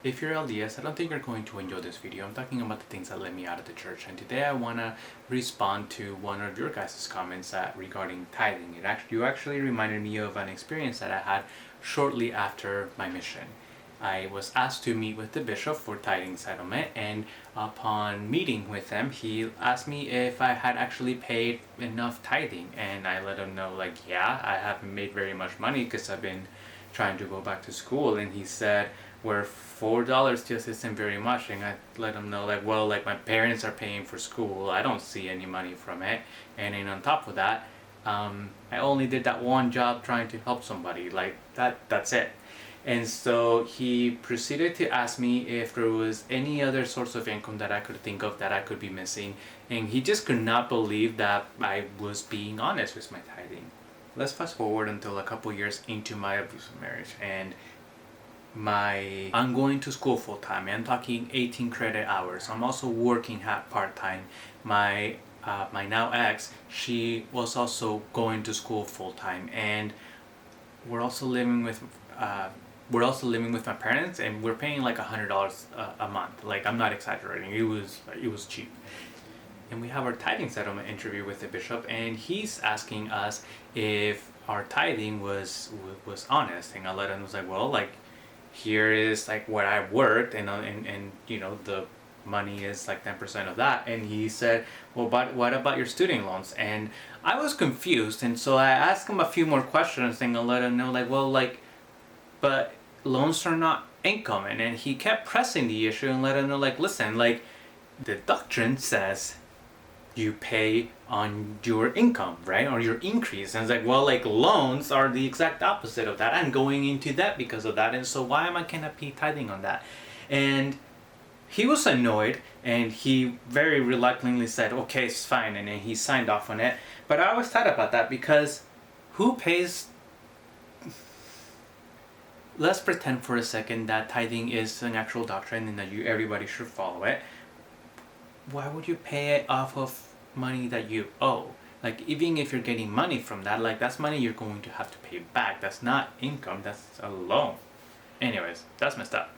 If you're LDS, I don't think you're going to enjoy this video. I'm talking about the things that led me out of the church, and today I want to respond to one of your guys' comments regarding tithing. You actually reminded me of an experience that I had shortly after my mission. I was asked to meet with the bishop for tithing settlement, and upon meeting with him, he asked me if I had actually paid enough tithing, and I let him know, like, yeah, I haven't made very much money because I've been trying to go back to school. And he said, where $4 just isn't very much. And I let him know, like, well, like, my parents are paying for school, I don't see any money from it, and then on top of that, I only did that one job trying to help somebody, like, that's it. And so he proceeded to ask me if there was any other source of income that I could think of that I could be missing, and he just could not believe that I was being honest with my tithing. Let's fast forward until a couple years into my abusive marriage, and I'm going to school full time. I'm talking 18 credit hours. I'm also working part time. My now ex, she was also going to school full time, and we're also living with my parents, and we're paying like $100 a month. Like, I'm not exaggerating. It was cheap. And we have our tithing settlement interview with the bishop, and he's asking us if our tithing was honest. And I let him, was like, well, like, here is like what I worked, and you know, the money is like 10% of that. And he said, well, but what about your student loans? And I was confused, and so I asked him a few more questions, and I let him know, like, well, like, but loans are not income. And then he kept pressing the issue and let him know, like, listen, like, the doctrine says you pay on your income, right, or your increase. And it's like, well, like, loans are the exact opposite of that. I'm going into debt because of that, and so why am I gonna be tithing on that? And he was annoyed, and he very reluctantly said, okay, it's fine, and then he signed off on it. But I always thought about that, because who pays? Let's pretend for a second that tithing is an actual doctrine and that everybody should follow it. Why would you pay it off of money that you owe? Like, even if you're getting money from that, like, that's money you're going to have to pay back. That's not income, that's a loan. Anyways, that's messed up.